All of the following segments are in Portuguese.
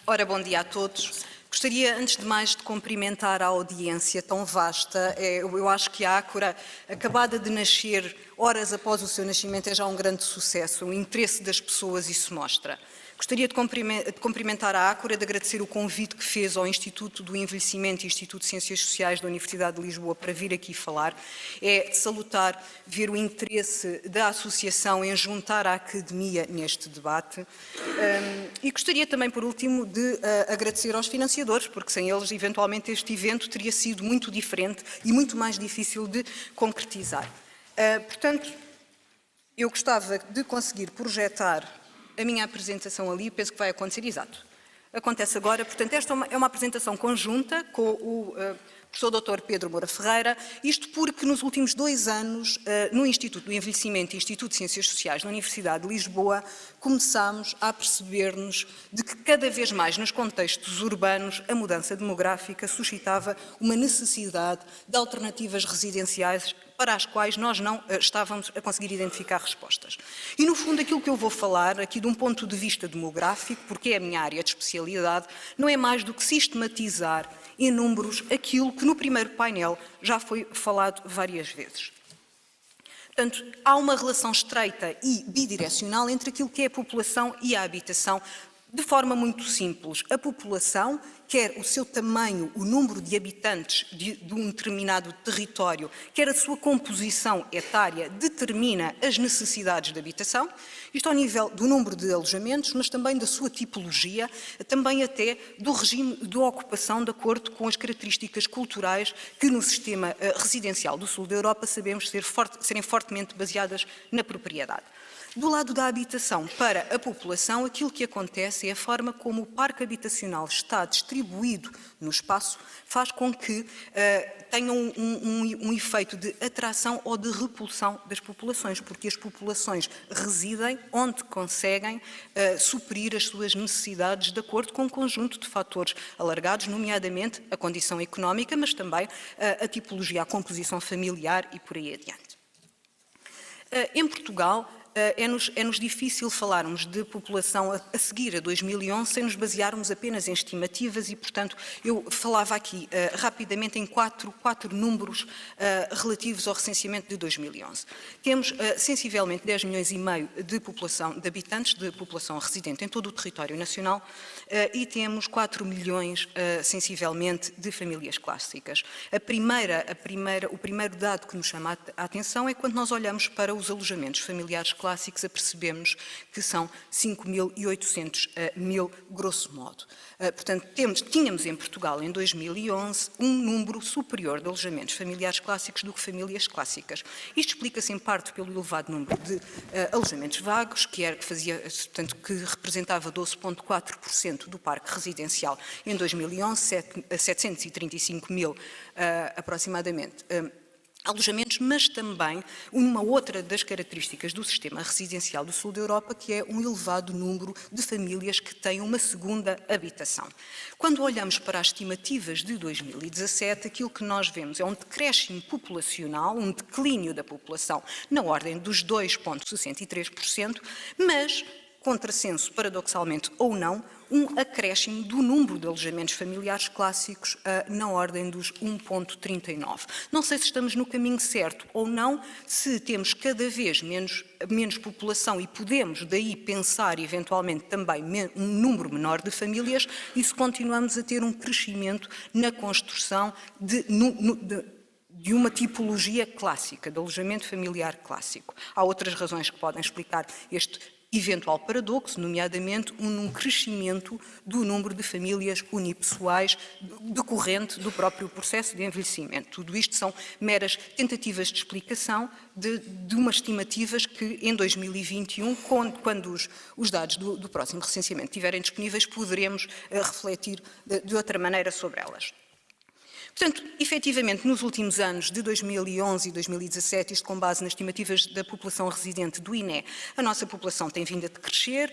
Ora, bom dia a todos. Gostaria, antes de mais, de cumprimentar a audiência tão vasta. Eu acho que a Ácora, acabada de nascer, horas após o seu nascimento, é já um grande sucesso. O interesse das pessoas isso mostra. Gostaria de cumprimentar a Ácora, de agradecer o convite que fez ao Instituto do Envelhecimento e Instituto de Ciências Sociais da Universidade de Lisboa para vir aqui falar. É de salutar ver o interesse da Associação em juntar a academia neste debate. E gostaria também, por último, de agradecer aos financiadores, porque sem eles, eventualmente, este evento teria sido muito diferente e muito mais difícil de concretizar. Portanto, eu gostava de conseguir projetar a minha apresentação ali, penso que vai acontecer, exato. Acontece agora, portanto, esta é uma apresentação conjunta com o professor Dr. Pedro Moura Ferreira, isto porque nos últimos 2 anos, no Instituto do Envelhecimento e Instituto de Ciências Sociais da Universidade de Lisboa, começámos a perceber-nos de que cada vez mais nos contextos urbanos a mudança demográfica suscitava uma necessidade de alternativas residenciais para as quais nós não estávamos a conseguir identificar respostas. E, no fundo, aquilo que eu vou falar aqui de um ponto de vista demográfico, porque é a minha área de especialidade, não é mais do que sistematizar em números aquilo que no primeiro painel já foi falado várias vezes. Portanto, há uma relação estreita e bidirecional entre aquilo que é a população e a habitação, de forma muito simples. A população, quer o seu tamanho, o número de habitantes de um determinado território, quer a sua composição etária, determina as necessidades de habitação, isto ao nível do número de alojamentos, mas também da sua tipologia, também até do regime de ocupação, de acordo com as características culturais que no sistema residencial do sul da Europa sabemos serem fortemente baseadas na propriedade. Do lado da habitação para a população, aquilo que acontece é a forma como o parque habitacional está distribuído no espaço faz com que tenha um efeito de atração ou de repulsão das populações, porque as populações residem onde conseguem suprir as suas necessidades de acordo com um conjunto de fatores alargados, nomeadamente a condição económica, mas também a tipologia, a composição familiar e por aí adiante. Em Portugal, é-nos difícil falarmos de população a seguir a 2011 sem nos basearmos apenas em estimativas e, portanto, eu falava aqui rapidamente em quatro números relativos ao recenseamento de 2011. Temos sensivelmente 10 milhões e meio de habitantes, de população residente em todo o território nacional e temos 4 milhões sensivelmente de famílias clássicas. O primeiro dado que nos chama a atenção é quando nós olhamos para os alojamentos familiares clássicos, apercebemos que são 5.800 mil, grosso modo. Portanto, tínhamos em Portugal, em 2011, um número superior de alojamentos familiares clássicos do que famílias clássicas. Isto explica-se em parte pelo elevado número de alojamentos vagos, que representava 12,4% do parque residencial em 2011, 735 mil aproximadamente. Alojamentos, mas também uma outra das características do sistema residencial do sul da Europa, que é um elevado número de famílias que têm uma segunda habitação. Quando olhamos para as estimativas de 2017, aquilo que nós vemos é um decréscimo populacional, um declínio da população na ordem dos 2,63%, mas, contrassenso, paradoxalmente ou não, um acréscimo do número de alojamentos familiares clássicos na ordem dos 1,39. Não sei se estamos no caminho certo ou não, se temos cada vez menos população e podemos daí pensar eventualmente também um número menor de famílias e se continuamos a ter um crescimento na construção de uma tipologia clássica, de alojamento familiar clássico. Há outras razões que podem explicar este eventual paradoxo, nomeadamente um crescimento do número de famílias unipessoais decorrente do próprio processo de envelhecimento. Tudo isto são meras tentativas de explicação de umas estimativas que em 2021, quando os dados do próximo recenseamento estiverem disponíveis, poderemos refletir de outra maneira sobre elas. Portanto, efetivamente, nos últimos anos, de 2011 e 2017, isto com base nas estimativas da população residente do INE, a nossa população tem vindo a decrescer,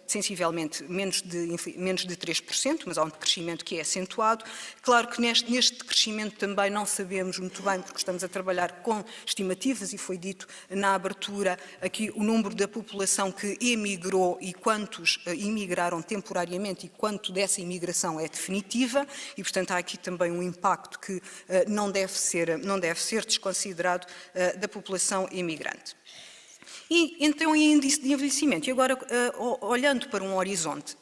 sensivelmente menos de 3%, mas há um decrescimento que é acentuado. Claro que neste decrescimento também não sabemos muito bem, porque estamos a trabalhar com estimativas, e foi dito na abertura aqui o número da população que emigrou e quantos emigraram temporariamente e quanto dessa imigração é definitiva, e portanto há aqui também um impacto que não deve ser desconsiderado da população imigrante. E então em índice de envelhecimento, e agora olhando para um horizonte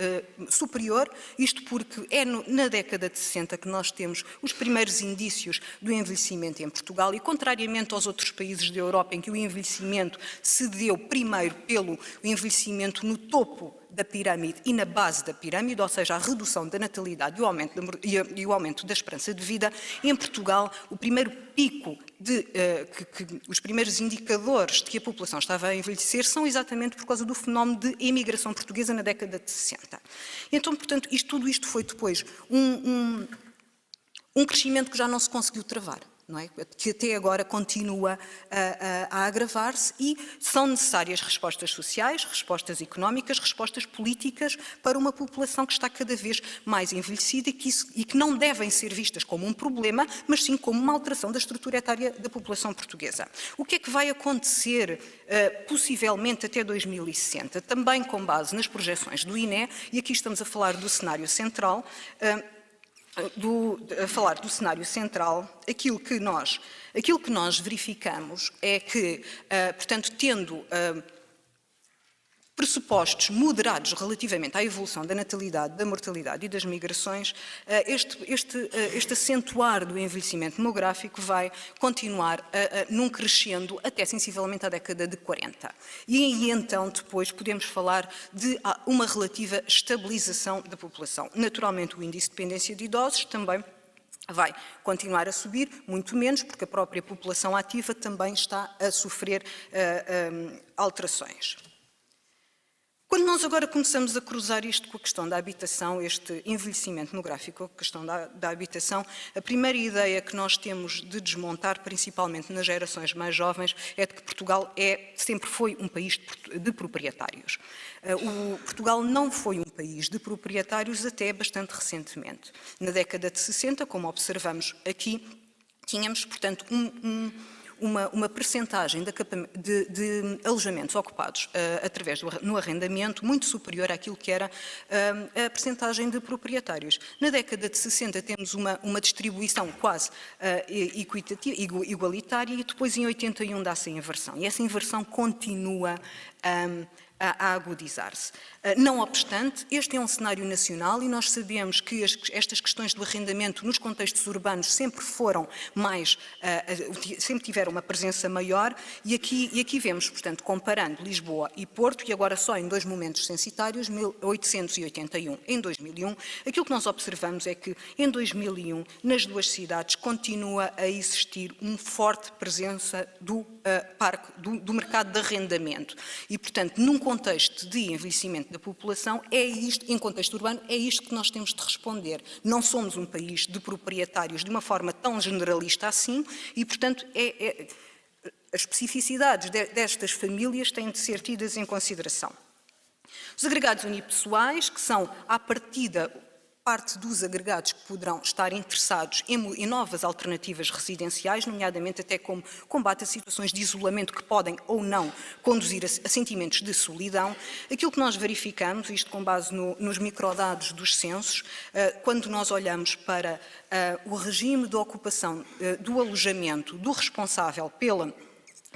superior, isto porque é na década de 60 que nós temos os primeiros indícios do envelhecimento em Portugal, e contrariamente aos outros países da Europa em que o envelhecimento se deu primeiro pelo envelhecimento no topo da pirâmide e na base da pirâmide, ou seja, a redução da natalidade e o aumento da esperança de vida, em Portugal o primeiro pico, os primeiros indicadores de que a população estava a envelhecer são exatamente por causa do fenómeno de imigração portuguesa na década de 60. Então, portanto, tudo isto foi depois um crescimento que já não se conseguiu travar. Não é? Que até agora continua a agravar-se, e são necessárias respostas sociais, respostas económicas, respostas políticas para uma população que está cada vez mais envelhecida e que não devem ser vistas como um problema, mas sim como uma alteração da estrutura etária da população portuguesa. O que é que vai acontecer possivelmente até 2060? Também com base nas projeções do INE, e aqui estamos a falar do cenário central, aquilo que nós verificamos é que, portanto, tendo pressupostos moderados relativamente à evolução da natalidade, da mortalidade e das migrações, este acentuar do envelhecimento demográfico vai continuar num crescendo até sensivelmente à década de 40. E aí então depois podemos falar de uma relativa estabilização da população. Naturalmente o índice de dependência de idosos também vai continuar a subir, muito menos, porque a própria população ativa também está a sofrer alterações. Quando nós agora começamos a cruzar isto com a questão da habitação, este envelhecimento demográfico, a questão da habitação, a primeira ideia que nós temos de desmontar, principalmente nas gerações mais jovens, é de que Portugal sempre foi um país de proprietários. Portugal não foi um país de proprietários até bastante recentemente. Na década de 60, como observamos aqui, tínhamos, portanto, uma percentagem de alojamentos ocupados no arrendamento muito superior àquilo que era a percentagem de proprietários. Na década de 60 temos uma distribuição quase igualitária, e depois em 81 dá-se a inversão. E essa inversão continua a agudizar-se. Não obstante, este é um cenário nacional e nós sabemos que estas questões do arrendamento nos contextos urbanos sempre sempre tiveram uma presença maior, e aqui vemos, portanto, comparando Lisboa e Porto, e agora só em dois momentos censitários, 1881 em 2001, aquilo que nós observamos é que em 2001, nas duas cidades, continua a existir uma forte presença do mercado de arrendamento. E, portanto, num contexto de envelhecimento da população, em contexto urbano, é isto que nós temos de responder. Não somos um país de proprietários de uma forma tão generalista assim, e, portanto, as especificidades destas famílias têm de ser tidas em consideração. Os agregados unipessoais, que são, à partida, parte dos agregados que poderão estar interessados em novas alternativas residenciais, nomeadamente até como combate a situações de isolamento que podem ou não conduzir a sentimentos de solidão. Aquilo que nós verificamos, isto com base nos microdados dos censos, quando nós olhamos para o regime de ocupação do alojamento do responsável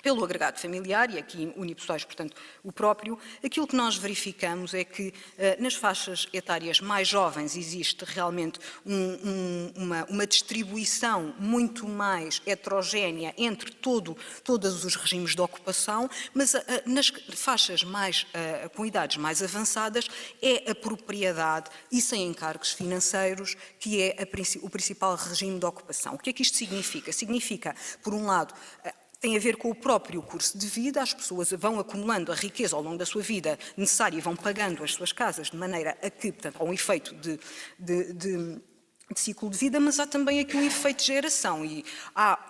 pelo agregado familiar, e aqui unipessoais, portanto, o próprio, aquilo que nós verificamos é que nas faixas etárias mais jovens existe realmente uma distribuição muito mais heterogénea entre todos os regimes de ocupação, mas nas faixas com idades mais avançadas é a propriedade e sem encargos financeiros que é o principal regime de ocupação. O que é que isto significa? Significa, por um lado, tem a ver com o próprio curso de vida, as pessoas vão acumulando a riqueza ao longo da sua vida necessária e vão pagando as suas casas de maneira a que, portanto, há um efeito de de ciclo de vida, mas há também aqui um efeito de geração e há a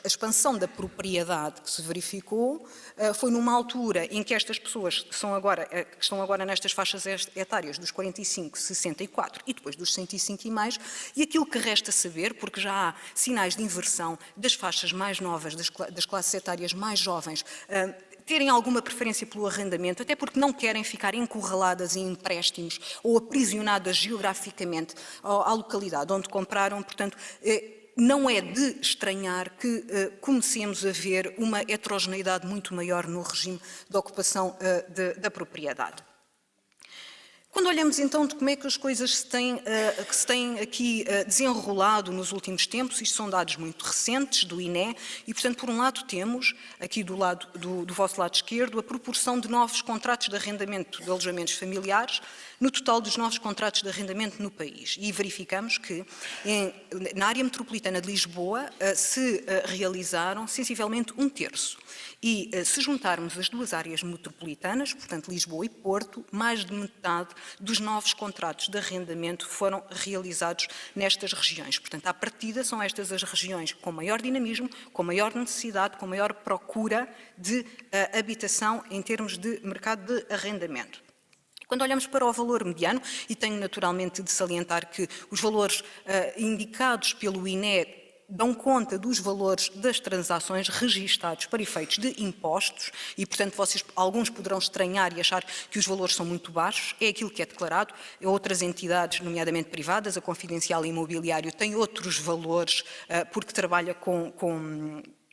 expansão da propriedade que se verificou foi numa altura em que estas pessoas que estão agora nestas faixas etárias dos 45, 64 e depois dos 65 e mais, e aquilo que resta saber, porque já há sinais de inversão das faixas mais novas, das classes etárias mais jovens, terem alguma preferência pelo arrendamento, até porque não querem ficar encurraladas em empréstimos ou aprisionadas geograficamente à localidade onde compraram. Portanto, não é de estranhar que comecemos a ver uma heterogeneidade muito maior no regime de ocupação da propriedade. Quando olhamos então de como é que as coisas se têm aqui desenrolado nos últimos tempos, isto são dados muito recentes do INE, e portanto por um lado temos, aqui do vosso lado esquerdo, a proporção de novos contratos de arrendamento de alojamentos familiares no total dos novos contratos de arrendamento no país. E verificamos que na área metropolitana de Lisboa se realizaram sensivelmente 1/3. E se juntarmos as duas áreas metropolitanas, portanto Lisboa e Porto, mais de metade dos novos contratos de arrendamento foram realizados nestas regiões. Portanto, à partida são estas as regiões com maior dinamismo, com maior necessidade, com maior procura de habitação em termos de mercado de arrendamento. Quando olhamos para o valor mediano, e tenho naturalmente de salientar que os valores indicados pelo INE dão conta dos valores das transações registados para efeitos de impostos e, portanto, alguns poderão estranhar e achar que os valores são muito baixos, é aquilo que é declarado. Outras entidades, nomeadamente privadas, a Confidencial Imobiliário, tem outros valores porque trabalha com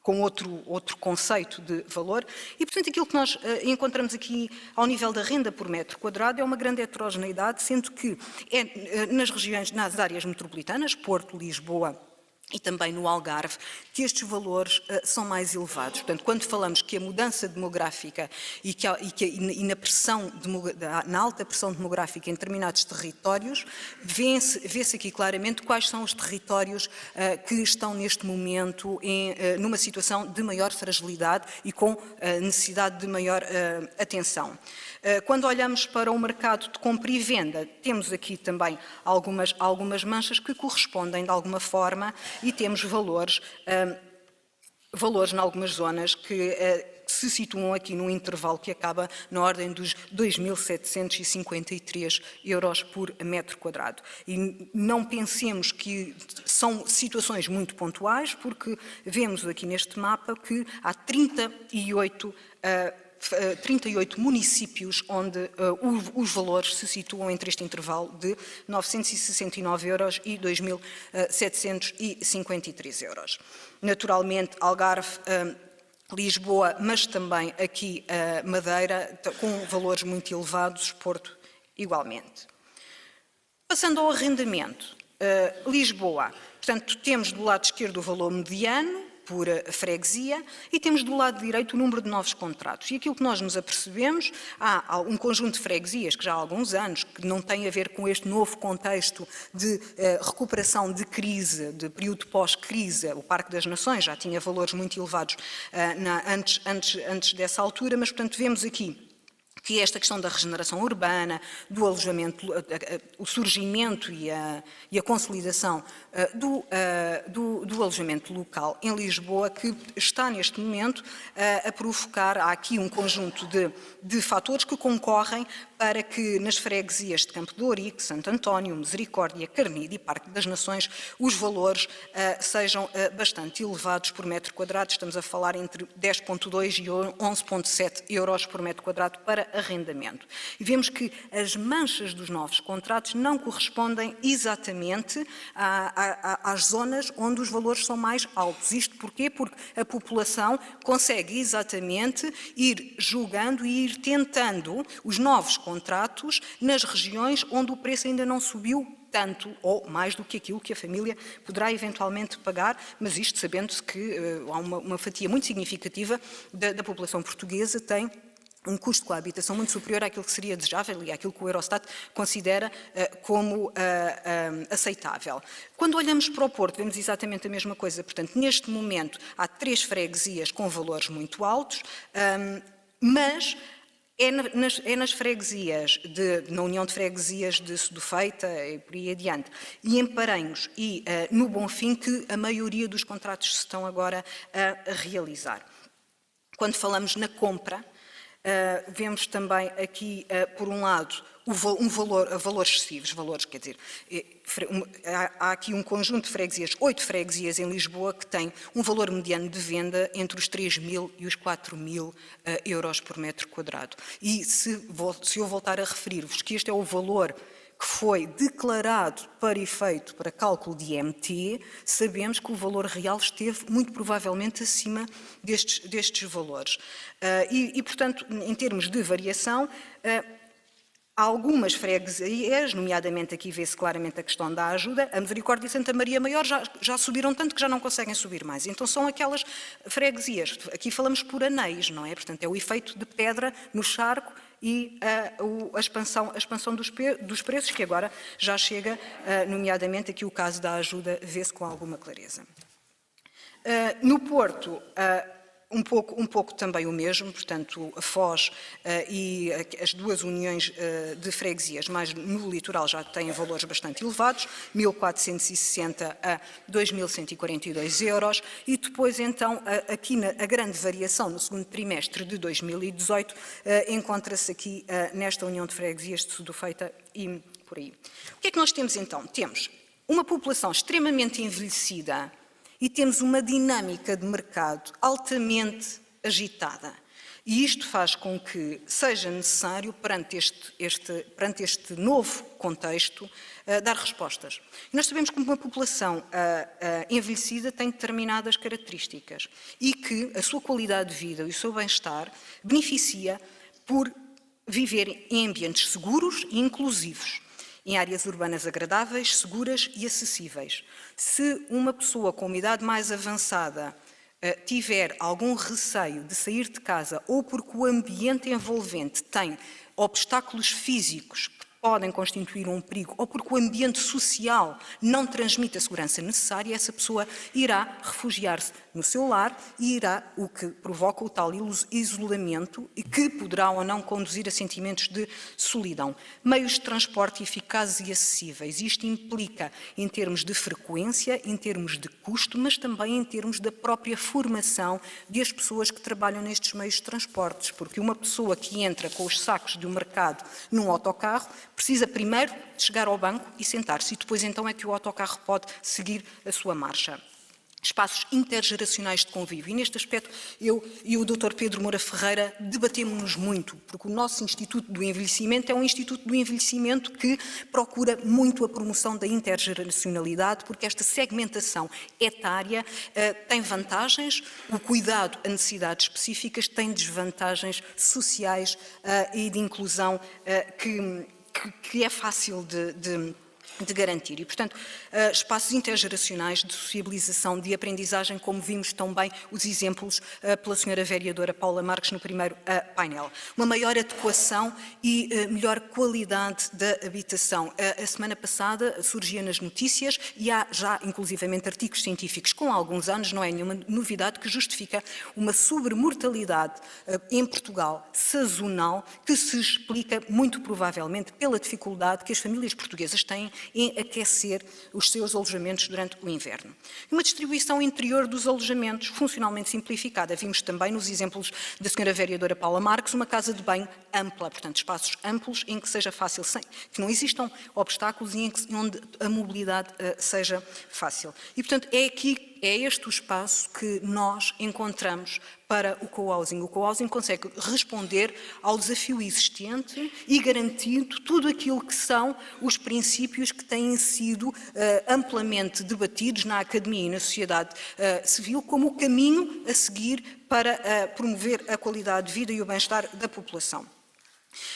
outro conceito de valor e, portanto, aquilo que nós encontramos aqui ao nível da renda por metro quadrado é uma grande heterogeneidade, sendo que nas áreas metropolitanas, Porto, Lisboa e também no Algarve, que estes valores são mais elevados. Portanto, quando falamos que a mudança demográfica na alta pressão demográfica em determinados territórios, vê-se aqui claramente quais são os territórios que estão neste momento numa situação de maior fragilidade e com necessidade de maior atenção. Quando olhamos para o mercado de compra e venda, temos aqui também algumas manchas que correspondem de alguma forma e temos valores em algumas zonas que se situam aqui num intervalo que acaba na ordem dos 2.753 euros por metro quadrado. E não pensemos que são situações muito pontuais, porque vemos aqui neste mapa que há 38 municípios onde os valores se situam entre este intervalo de 969 euros e 2.753 euros. Naturalmente, Algarve, Lisboa, mas também aqui Madeira, com valores muito elevados, Porto igualmente. Passando ao arrendamento, Lisboa, portanto, temos do lado esquerdo o valor mediano por freguesia e temos do lado direito o número de novos contratos. E aquilo que nós nos apercebemos, há um conjunto de freguesias que já há alguns anos, que não tem a ver com este novo contexto de recuperação de crise, de período pós-crise. O Parque das Nações já tinha valores muito elevados antes dessa altura, mas, portanto, vemos aqui que esta questão da regeneração urbana, do alojamento, o surgimento e a consolidação do alojamento local em Lisboa, que está neste momento a provocar, há aqui um conjunto de fatores que concorrem para que nas freguesias de Campo de Ourique, Santo António, Misericórdia, Carnide e Parque das Nações os valores sejam bastante elevados por metro quadrado. Estamos a falar entre 10,2 e 11,7 euros por metro quadrado para arrendamento. E vemos que as manchas dos novos contratos não correspondem exatamente às zonas onde os valores são mais altos. Isto porquê? Porque a população consegue exatamente ir julgando e ir tentando os novos contratos nas regiões onde o preço ainda não subiu tanto ou mais do que aquilo que a família poderá eventualmente pagar, mas isto sabendo-se que há uma fatia muito significativa da população portuguesa tem um custo com a habitação muito superior àquilo que seria desejável e àquilo que o Eurostat considera como aceitável. Quando olhamos para o Porto, vemos exatamente a mesma coisa. Portanto, neste momento, há 3 freguesias com valores muito altos, mas É nas freguesias, na União de Freguesias de Sedufeita e por aí adiante, e em Paranhos e no Bonfim, que a maioria dos contratos se estão agora a realizar. Quando falamos na compra, vemos também aqui, por um lado, valores excessivos, quer dizer, há aqui um conjunto de freguesias, 8 freguesias em Lisboa, que têm um valor mediano de venda entre os 3.000 e os 4.000 euros por metro quadrado. E se eu voltar a referir-vos que este é o valor que foi declarado para cálculo de IMT, sabemos que o valor real esteve muito provavelmente acima destes valores. Portanto, em termos de variação, algumas freguesias, nomeadamente aqui vê-se claramente a questão da ajuda, a Misericórdia e Santa Maria Maior já subiram tanto que já não conseguem subir mais. Então são aquelas freguesias, aqui falamos por anéis, não é? Portanto, é o efeito de pedra no charco e a expansão dos preços, que agora já chega, nomeadamente aqui o caso da ajuda, vê-se com alguma clareza. No Porto, um pouco também o mesmo, portanto, a Foz e as duas uniões de freguesias, mas no litoral já têm valores bastante elevados, 1.460 a 2.142 euros, e depois então aqui a grande variação no segundo trimestre de 2018 encontra-se aqui nesta união de freguesias de Sedufeita e por aí. O que é que nós temos então? Temos uma população extremamente envelhecida, e temos uma dinâmica de mercado altamente agitada. E isto faz com que seja necessário, perante este novo contexto, dar respostas. E nós sabemos que uma população envelhecida tem determinadas características e que a sua qualidade de vida e o seu bem-estar beneficia por viver em ambientes seguros e inclusivos, em áreas urbanas agradáveis, seguras e acessíveis. Se uma pessoa com uma idade mais avançada tiver algum receio de sair de casa ou porque o ambiente envolvente tem obstáculos físicos que podem constituir um perigo ou porque o ambiente social não transmite a segurança necessária, essa pessoa irá refugiar-se no seu lar e irá, o que provoca o tal isolamento e que poderá ou não conduzir a sentimentos de solidão. Meios de transporte eficazes e acessíveis. Isto implica em termos de frequência, em termos de custo, mas também em termos da própria formação das pessoas que trabalham nestes meios de transportes, porque uma pessoa que entra com os sacos do mercado num autocarro precisa primeiro chegar ao banco e sentar-se, e depois então é que o autocarro pode seguir a sua marcha. Espaços intergeracionais de convívio. E neste aspecto eu e o Dr. Pedro Moura Ferreira debatemos-nos muito, porque o nosso Instituto do Envelhecimento é um Instituto do Envelhecimento que procura muito a promoção da intergeracionalidade, porque esta segmentação etária tem vantagens, o cuidado a necessidades específicas tem desvantagens sociais e de inclusão que é fácil de garantir. E, portanto, espaços intergeracionais de sociabilização, de aprendizagem, como vimos tão bem os exemplos pela senhora vereadora Paula Marques no primeiro painel. Uma maior adequação e melhor qualidade da habitação. A semana passada surgia nas notícias, e há já inclusivamente artigos científicos com alguns anos, não é nenhuma novidade, que justifica uma sobremortalidade em Portugal sazonal, que se explica muito provavelmente pela dificuldade que as famílias portuguesas têm em aquecer os seus alojamentos durante o inverno. Uma distribuição interior dos alojamentos funcionalmente simplificada. Vimos também nos exemplos da senhora vereadora Paula Marques uma casa de banho ampla, portanto espaços amplos em que seja fácil, que não existam obstáculos e onde a mobilidade seja fácil. E portanto é este o espaço que nós encontramos para o co-housing. O co-housing consegue responder ao desafio existente e garantindo tudo aquilo que são os princípios que têm sido amplamente debatidos na academia e na sociedade civil como o caminho a seguir para promover a qualidade de vida e o bem-estar da população.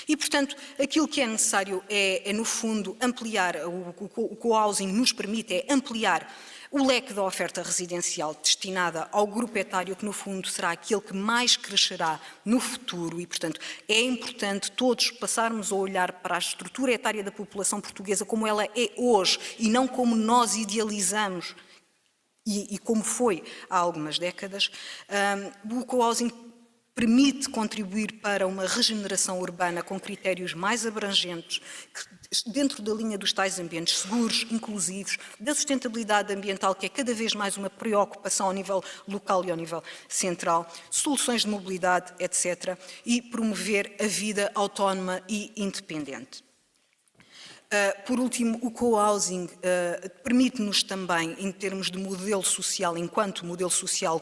E, portanto, aquilo que é necessário é no fundo, ampliar, o co-housing nos permite ampliar o leque da oferta residencial destinada ao grupo etário que, no fundo, será aquele que mais crescerá no futuro e, portanto, é importante todos passarmos a olhar para a estrutura etária da população portuguesa como ela é hoje e não como nós idealizamos e como foi há algumas décadas. O co-housing permite contribuir para uma regeneração urbana com critérios mais abrangentes, dentro da linha dos tais ambientes seguros, inclusivos, da sustentabilidade ambiental, que é cada vez mais uma preocupação ao nível local e ao nível central, soluções de mobilidade, etc., e promover a vida autónoma e independente. Por último, o co-housing permite-nos também, em termos de modelo social, enquanto modelo social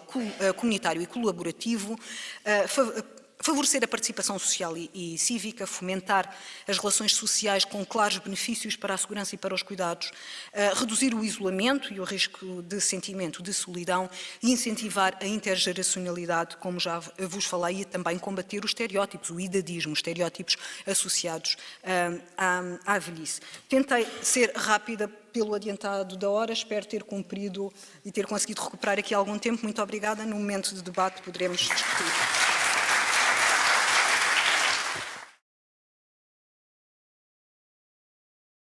comunitário e colaborativo, favorecer a participação social e cívica, fomentar as relações sociais com claros benefícios para a segurança e para os cuidados, reduzir o isolamento e o risco de sentimento de solidão e incentivar a intergeracionalidade, como já vos falei, e também combater os estereótipos, o idadismo, os estereótipos associados à velhice. Tentei ser rápida pelo adiantado da hora, espero ter cumprido e ter conseguido recuperar aqui algum tempo. Muito obrigada. No momento de debate poderemos discutir.